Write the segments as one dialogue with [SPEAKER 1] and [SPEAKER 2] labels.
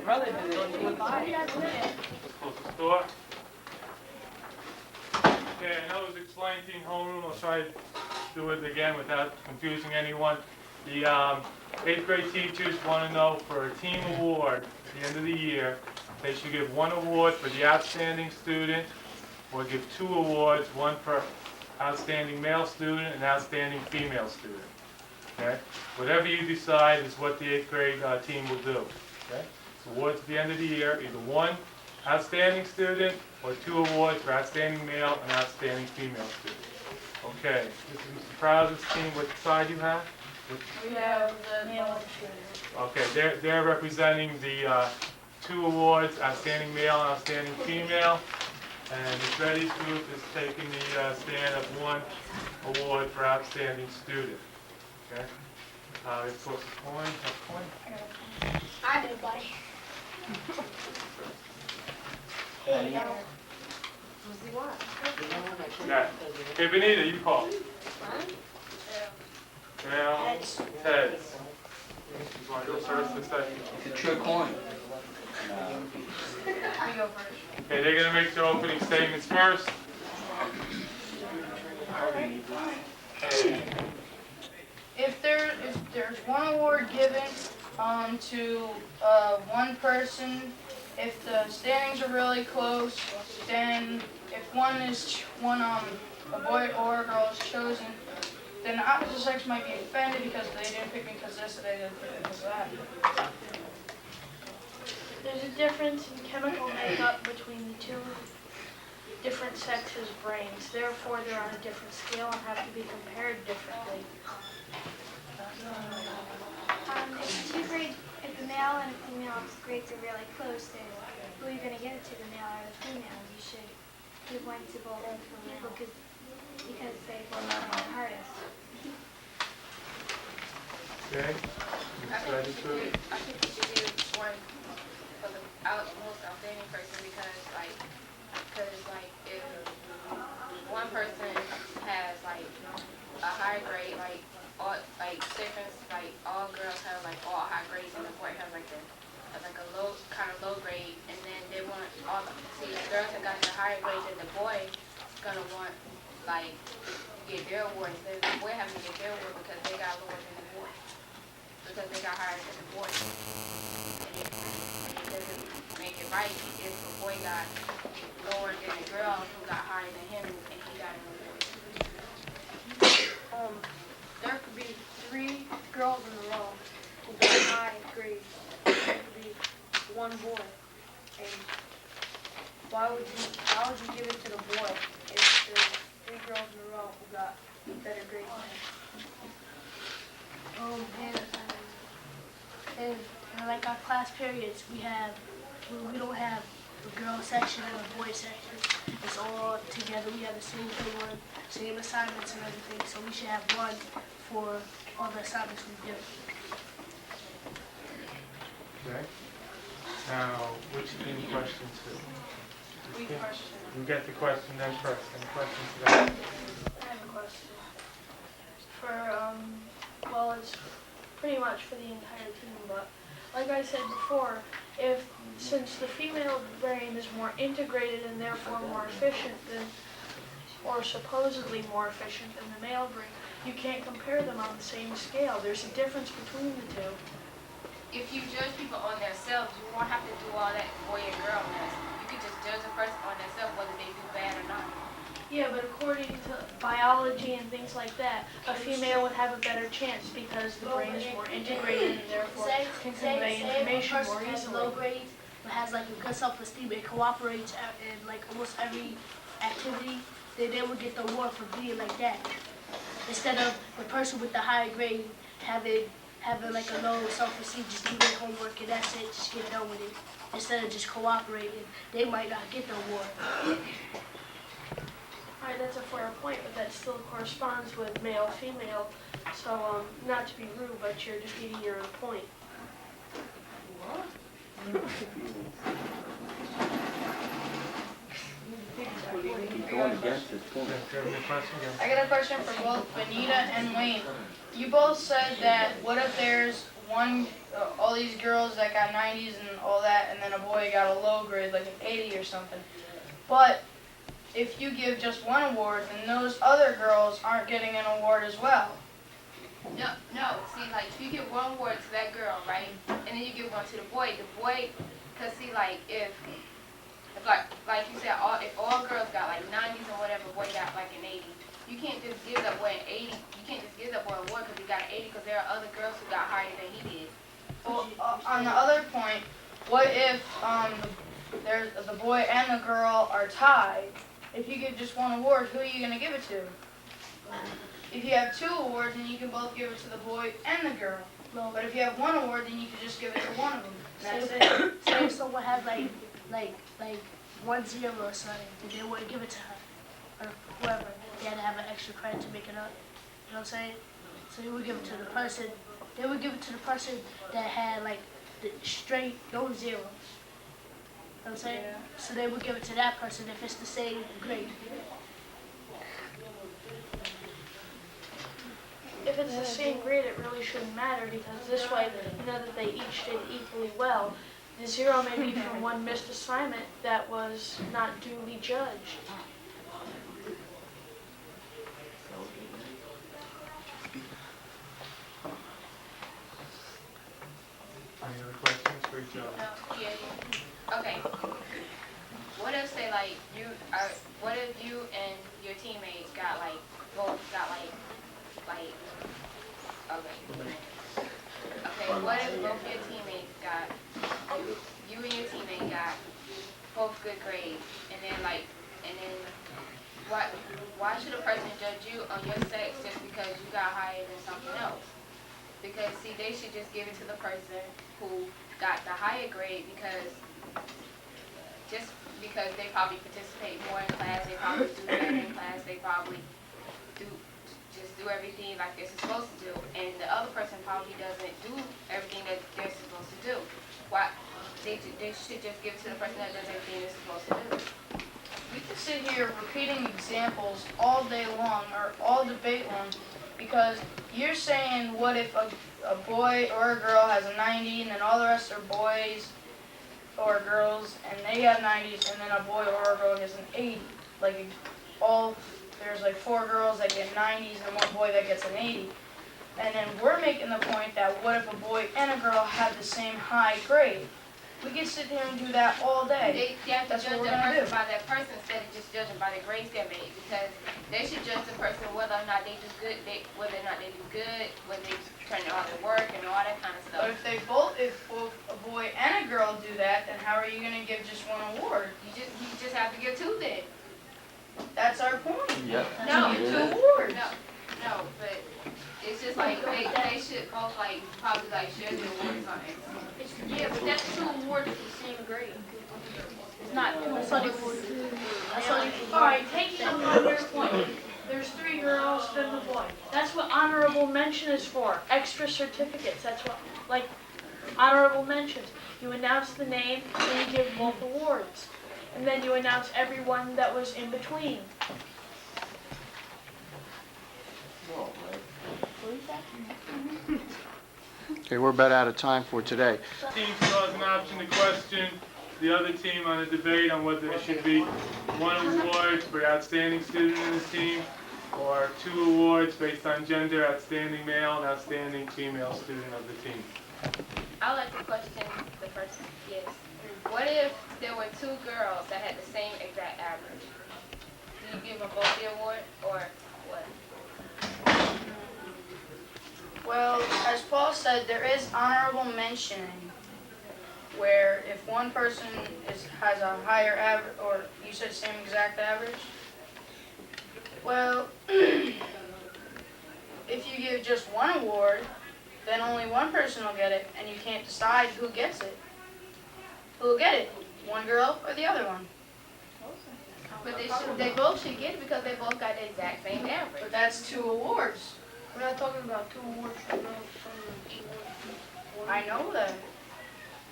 [SPEAKER 1] brother did it.
[SPEAKER 2] Let's close the door. Okay, I know it was explained to you in homeroom. I'll try to do it again without confusing anyone. The 8th grade teachers want to know for a team award at the end of the year, they should give one award for the outstanding student or give 2 awards, one for outstanding male student and outstanding female student. Okay? Whatever you decide is what the 8th grade team will do. Okay? So awards at the end of the year, either 1 outstanding student or 2 awards for outstanding male and outstanding female student. Okay, this is Mr. Prowse's team. What side you have?
[SPEAKER 3] We have the male student.
[SPEAKER 2] Okay, they're representing the 2 awards, outstanding male and outstanding female. And Ms. Reddy's group is taking the stand of 1 award for outstanding student. Okay? Let's toss a coin. A coin?
[SPEAKER 4] I do, buddy. There you go.
[SPEAKER 2] Okay. Okay, Benita, you call. Tails. Heads. You want to go first this time?
[SPEAKER 1] It's a true coin.
[SPEAKER 3] We go first.
[SPEAKER 2] Okay, they're going to make their opening statements first.
[SPEAKER 3] If there's one award given to one person, if the standings are really close, then if a boy or a girl is chosen, then the opposite sex might be offended because they didn't pick me because this, or they didn't pick me because that.
[SPEAKER 4] There's a difference in chemical makeup between the 2 different sexes' brains. Therefore, they're on a different scale and have to be compared differently.
[SPEAKER 5] If the male and the female grades are really close, then who are you going to give it to, the male or the female? You should give one to both people because they both are the hardest.
[SPEAKER 2] Okay.
[SPEAKER 6] I think you should give one for the most outstanding person because if one person has a high grade, all girls have all high grades and the boy has a low grade, and then they want the girls that got the higher grade than the boy gonna want get their award instead of the boy having to get their award because they got lower than the boy. Because they got higher than the boy. And it doesn't make it right if a boy got lower than a girl who got higher than him and he got an award.
[SPEAKER 4] There could be 3 girls in a row who got high grades. There could be 1 boy. And why would you give it to the boy if there's 3 girls in a row who got better grades
[SPEAKER 7] in like our class periods, we don't have a girl section and a boy section. It's all together. We have the same thing, same assignments and everything. So we should have one for all the assignments we do.
[SPEAKER 2] Okay. Now, which any questions?
[SPEAKER 3] We question.
[SPEAKER 2] You get the question then first. Any questions to that?
[SPEAKER 4] I have a question. Well, it's pretty much for the entire team, but like I said before, since the female brain is more integrated and therefore more efficient or supposedly more efficient than the male brain, you can't compare them on the same scale. There's a difference between the 2.
[SPEAKER 6] If you judge people on themselves, you won't have to do all that boy and girl mess. You can just judge a person on themselves whether they do bad or not.
[SPEAKER 4] Yeah, but according to biology and things like that, a female would have a better chance because the brain is more integrated and therefore can convey information more easily.
[SPEAKER 7] Low grades, but has like a good self-esteem and cooperates in like almost every activity, then they would get the award for being like that. Instead of the person with the higher grade having like a low self-esteem, just do their homework and that's it, just get done with it. Instead of just cooperating, they might not get the award.
[SPEAKER 4] Alright, that's a fair point, but that still corresponds with male-female. So, not to be rude, but you're defeating your own point.
[SPEAKER 3] What?
[SPEAKER 1] Going against his point.
[SPEAKER 3] I got a question for both Benita and Wayne. You both said that what if there's all these girls that got 90s and all that, and then a boy got a low grade, like an 80 or something. But if you give just one award, then those other girls aren't getting an award as well.
[SPEAKER 6] No, see, like, if you give one award to that girl, right, and then you give one to the boy, cause see, like, if like you said, if all girls got like 90s or whatever, boy got like an 80, you can't just give that boy an 80, you can't just give that boy an award because he got an 80, because there are other girls who got higher than he did.
[SPEAKER 3] Well, on the other point, what if there's the boy and the girl are tied? If you give just one award, who are you going to give it to? If you have two awards, then you can both give it to the boy and the girl. But if you have one award, then you can just give it to one of them. And that's it.
[SPEAKER 7] Say if someone had like 1-0 or something, then they wouldn't give it to her or whoever. They had to have an extra credit to make it up. You know what I'm saying? So they would give it to the person. They would give it to the person that had like the straight no zeros. You know what I'm saying?
[SPEAKER 3] Yeah.
[SPEAKER 7] So they would give it to that person if it's the same grade.
[SPEAKER 4] If it's the same grade, it really shouldn't matter because this way, you know that they each did equally well. The 0 may be from one missed assignment that was not duly judged.
[SPEAKER 2] Any other questions? Great job.
[SPEAKER 6] Yeah. Okay. What if say like what if you and your teammates got like both got like okay, what if both your teammates got you and your teammate got both good grades and then why should a person judge you on your sex just because you got higher than something else? Because see, they should just give it to the person who got the higher grade because they probably participate more in class, they probably do better in class, they probably do everything like they're supposed to do, and the other person probably doesn't do everything that they're supposed to do. Why they should just give it to the person that does everything they're supposed to do.
[SPEAKER 3] We could sit here repeating examples all day long or all debate long because you're saying what if a boy or a girl has a 90 and then all the rest are boys or girls and they have 90s and then a boy or a girl has an 80. Like there's like 4 girls that get 90s and 1 boy that gets an 80. And then we're making the point that what if a boy and a girl have the same high grade? We can sit here and do that all day.
[SPEAKER 6] They have to
[SPEAKER 3] That's
[SPEAKER 6] judge
[SPEAKER 3] what we're
[SPEAKER 6] that
[SPEAKER 3] gonna
[SPEAKER 6] person by that person instead of just judging by the grades they made, because they should judge the person whether or not they do good, whether or not they do good, whether they turn all their work and all that kind of stuff.
[SPEAKER 3] But if both a boy and a girl do that, then how are you going to give just one award?
[SPEAKER 6] You just have to give 2 then.
[SPEAKER 3] That's our point.
[SPEAKER 1] Yep.
[SPEAKER 6] No,
[SPEAKER 3] You get 2 awards.
[SPEAKER 6] No, but it's just like they should both like probably like share the awards on it.
[SPEAKER 4] Yeah, but that's 2 awards for the same grade.
[SPEAKER 7] It's not. That's only for. That's only for.
[SPEAKER 4] Alright, taking up on your point, there's 3 girls, then the boy. That's what honorable mention is for, extra certificates, that's what, like, honorable mentions. You announce the name, and you give both awards. And then you announce everyone that was in between.
[SPEAKER 8] Okay, we're about out of time for today.
[SPEAKER 2] Team still has an option to question the other team on a debate on whether there should be 1 award for outstanding student in the team, or 2 awards based on gender, outstanding male and outstanding female student of the team.
[SPEAKER 6] I like to question the person. Yes. What if there were 2 girls that had the same exact average? Do you give them both the award or what?
[SPEAKER 3] Well, as Paul said, there is honorable mention where if one person has a higher average, or you said same exact average? Well, if you give just 1 award, then only 1 person will get it, and you can't decide who gets it. Who will get it? One girl or the other one?
[SPEAKER 6] But they both should get it because they both got the exact same average.
[SPEAKER 3] But that's 2 awards.
[SPEAKER 4] We're not talking about 2 awards for girls,
[SPEAKER 3] I know that.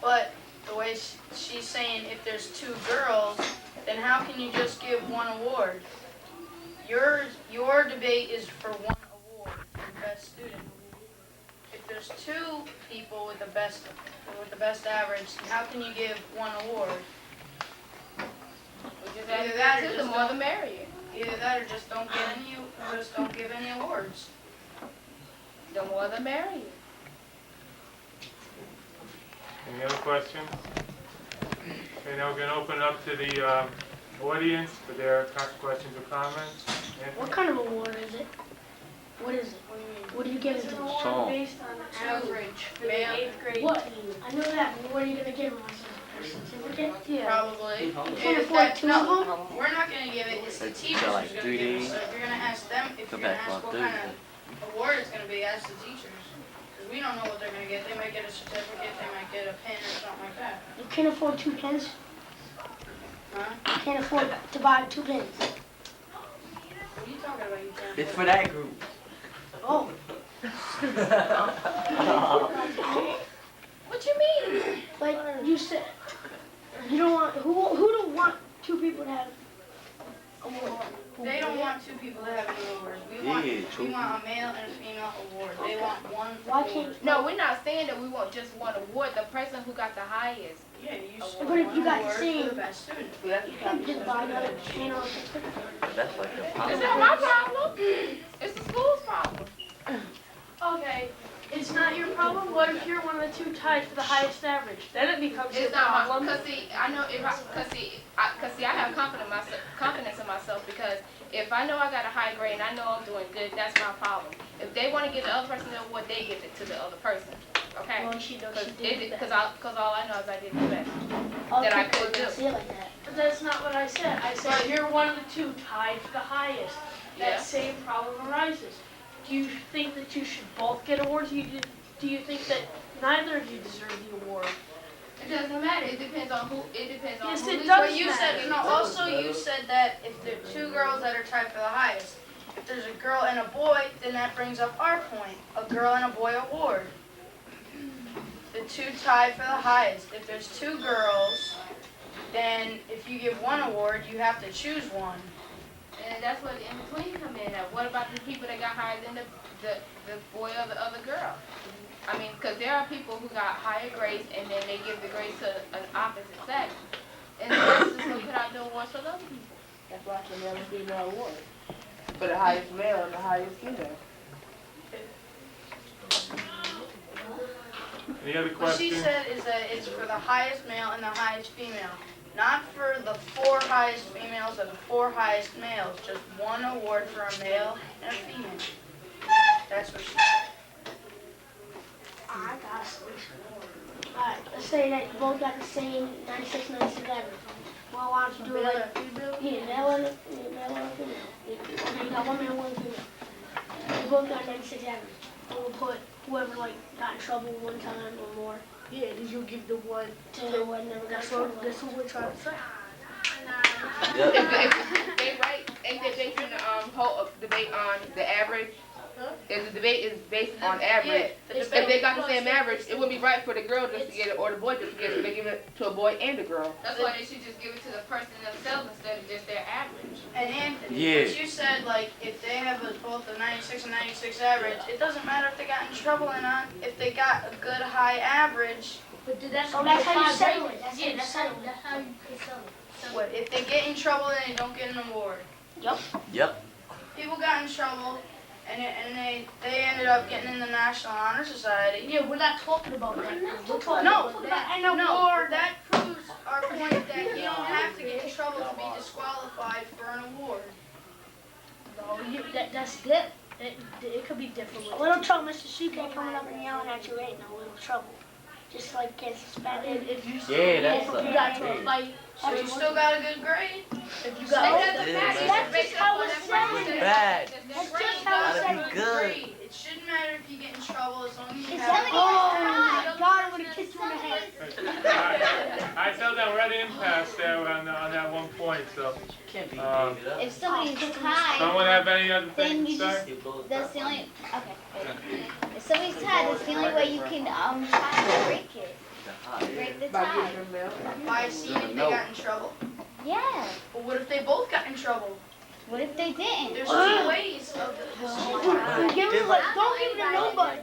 [SPEAKER 3] But the way she's saying if there's 2 girls, then how can you just give 1 award? Your debate is for 1 award for best student. there's two people with the best average, how can you give one award? Either that or
[SPEAKER 6] The
[SPEAKER 3] just
[SPEAKER 6] more the
[SPEAKER 3] don't,
[SPEAKER 6] merrier.
[SPEAKER 3] either that or just don't give any awards.
[SPEAKER 6] The more the merrier.
[SPEAKER 2] Any other questions? Okay, now we're gonna open it up to the audience for their questions or comments.
[SPEAKER 7] What kind of award is it? What is it? What do you give it
[SPEAKER 4] It's
[SPEAKER 7] to
[SPEAKER 4] an
[SPEAKER 7] them?
[SPEAKER 4] award
[SPEAKER 1] Song.
[SPEAKER 4] based on average for the
[SPEAKER 3] Male.
[SPEAKER 4] 8th grade
[SPEAKER 7] What?
[SPEAKER 4] team.
[SPEAKER 7] I know that, but what are you gonna give them? A certificate?
[SPEAKER 4] Yeah.
[SPEAKER 3] Probably.
[SPEAKER 7] Can't
[SPEAKER 3] If
[SPEAKER 7] afford
[SPEAKER 3] that,
[SPEAKER 7] two
[SPEAKER 3] no,
[SPEAKER 7] of them?
[SPEAKER 3] we're not gonna give it, it's the
[SPEAKER 1] It's
[SPEAKER 3] teachers
[SPEAKER 1] like
[SPEAKER 3] who's gonna
[SPEAKER 1] 3
[SPEAKER 3] give it.
[SPEAKER 1] days.
[SPEAKER 3] So if you're gonna ask them, if
[SPEAKER 1] Go
[SPEAKER 3] you're gonna
[SPEAKER 1] back
[SPEAKER 3] ask
[SPEAKER 1] about
[SPEAKER 3] what kind of award it's gonna be, ask the teachers. Because we don't know what they're gonna get. They might get a certificate, they might get a pin or something like that.
[SPEAKER 7] You can't afford 2 pins?
[SPEAKER 3] Huh?
[SPEAKER 7] You can't afford to buy 2 pins?
[SPEAKER 3] What are you talking about? You can't
[SPEAKER 1] It's
[SPEAKER 3] afford
[SPEAKER 1] for that group.
[SPEAKER 7] Oh.
[SPEAKER 6] What you mean?
[SPEAKER 7] Like you said, you don't want, who don't want 2 people to have awards?
[SPEAKER 3] They don't want 2 people to have an award. We want a male and a female award. They want one
[SPEAKER 7] Why
[SPEAKER 3] award.
[SPEAKER 7] can't-
[SPEAKER 6] No, we're not saying that we want just one award. The person who got the highest.
[SPEAKER 3] Yeah, you should
[SPEAKER 7] But if
[SPEAKER 3] want
[SPEAKER 7] you got
[SPEAKER 3] an award
[SPEAKER 7] the same-
[SPEAKER 3] for the best student.
[SPEAKER 7] You can't just buy another pin or certificate.
[SPEAKER 1] That's like a
[SPEAKER 6] It's
[SPEAKER 1] policy.
[SPEAKER 6] not my problem. It's the school's problem.
[SPEAKER 4] Okay, it's not your problem. What if you're one of the 2 tied for the highest average? Then it becomes your
[SPEAKER 6] It's not my,
[SPEAKER 4] problem.
[SPEAKER 6] cause see, I know if I have confidence in myself because if I know I got a high grade and I know I'm doing good, that's my problem. If they want to give the other person the award, they give it to the other person, okay?
[SPEAKER 7] Well, she knows
[SPEAKER 6] Cause
[SPEAKER 7] she did
[SPEAKER 6] cause
[SPEAKER 7] that.
[SPEAKER 6] all I know is I did the best.
[SPEAKER 7] Other
[SPEAKER 6] that I
[SPEAKER 7] people
[SPEAKER 6] could
[SPEAKER 7] don't
[SPEAKER 6] do.
[SPEAKER 7] see it like that.
[SPEAKER 4] But that's not what I said. I said you're one of the 2 tied for the highest. That
[SPEAKER 6] Yeah.
[SPEAKER 4] same problem arises. Do you think that you should both get awards? Do you think that neither of you deserve the award?
[SPEAKER 6] It doesn't matter. It depends on who. It depends on
[SPEAKER 4] Yes,
[SPEAKER 6] who.
[SPEAKER 4] it
[SPEAKER 6] is
[SPEAKER 4] does
[SPEAKER 3] But you
[SPEAKER 4] matter.
[SPEAKER 3] said, no, also you said that if there are 2 girls that are tied for the highest, if there's a girl and a boy, then that brings up our point, a girl and a boy award. The 2 tied for the highest. If there's 2 girls, then if you give one award, you have to choose one.
[SPEAKER 6] And that's what in between come in at. What about the people that got higher than the boy or the other girl? I mean, because there are people who got higher grades and then they give the grades to an opposite sex. And the rest is going to put out the awards for the other people.
[SPEAKER 9] That's why it's a male and female award. For the highest male and the highest female.
[SPEAKER 2] Any other
[SPEAKER 3] What she
[SPEAKER 2] questions?
[SPEAKER 3] said is that it's for the highest male and the highest female. Not for the 4 highest females or the 4 highest males. Just one award for a male and a female. That's what she said.
[SPEAKER 7] I got a solution. Alright, let's say that you both got the same 96, 96 average. Well, why don't you do it like, yeah, male and a female. Okay, you got 1 male, 1 female. You both got 96 average. And we'll put whoever like got in trouble 1 time or more
[SPEAKER 9] Yeah, did you give the one
[SPEAKER 7] to whoever never got in trouble.
[SPEAKER 9] that's what we're trying to say.
[SPEAKER 10] They right, ain't they based on the whole debate on the average? If the debate is based on average, if they got the same average, it would be right for the girl just to get it or the boy just to get it, so they give it to a boy and a girl.
[SPEAKER 6] That's why they should just give it to the person themselves instead of just their average.
[SPEAKER 3] And Anthony,
[SPEAKER 1] Yeah.
[SPEAKER 3] but you said like if they have both a 96 and 96 average, it doesn't matter if they got in trouble or not. If they got a good high average,
[SPEAKER 7] But that's how you settle it. That's how you settle it.
[SPEAKER 3] what if they get in trouble and they don't get an award?
[SPEAKER 1] Yep.
[SPEAKER 3] People got in trouble and they ended up getting in the National Honor Society.
[SPEAKER 7] Yeah, we're not talking about that. We're talking
[SPEAKER 3] No,
[SPEAKER 7] about
[SPEAKER 3] that proves our point that you don't have to get in trouble to be disqualified for an award.
[SPEAKER 7] No, that's dip. It could be different. A little trouble, Mr. CK coming up and yelling at you ain't no little trouble. Just like get suspended. If you
[SPEAKER 1] Yeah, that's
[SPEAKER 7] if you got to a
[SPEAKER 1] a
[SPEAKER 7] fight.
[SPEAKER 3] So you still got a good grade?
[SPEAKER 7] If you
[SPEAKER 6] It
[SPEAKER 7] got
[SPEAKER 6] doesn't matter.
[SPEAKER 1] That's
[SPEAKER 6] It's based
[SPEAKER 7] how
[SPEAKER 6] on
[SPEAKER 7] it's
[SPEAKER 6] that
[SPEAKER 7] said.
[SPEAKER 6] person.
[SPEAKER 1] Bad.
[SPEAKER 3] That's
[SPEAKER 7] just
[SPEAKER 3] just
[SPEAKER 7] how
[SPEAKER 1] it's said. Good.
[SPEAKER 3] It shouldn't matter if you get in trouble as long as you
[SPEAKER 7] It's
[SPEAKER 3] have.
[SPEAKER 7] oh my God, I'm gonna kick you in the head.
[SPEAKER 2] I tell them we're at an impasse there on that one point, so.
[SPEAKER 1] Can't be
[SPEAKER 2] Um,
[SPEAKER 1] made up.
[SPEAKER 11] If somebody's tied,
[SPEAKER 2] Someone have any other
[SPEAKER 11] then
[SPEAKER 2] things
[SPEAKER 11] you
[SPEAKER 2] to say?
[SPEAKER 11] just,
[SPEAKER 1] You both
[SPEAKER 11] that's the
[SPEAKER 1] got
[SPEAKER 11] only, okay. If somebody's tied, that's the only way you can, try to break it.
[SPEAKER 1] the high.
[SPEAKER 11] Break the
[SPEAKER 9] By
[SPEAKER 11] tie.
[SPEAKER 9] giving them male.
[SPEAKER 3] By seeing if they got in trouble.
[SPEAKER 11] Yeah.
[SPEAKER 3] But what if they both got in trouble?
[SPEAKER 11] What if they didn't?
[SPEAKER 3] There's 2 ways of the
[SPEAKER 7] Give it like, don't give it to nobody.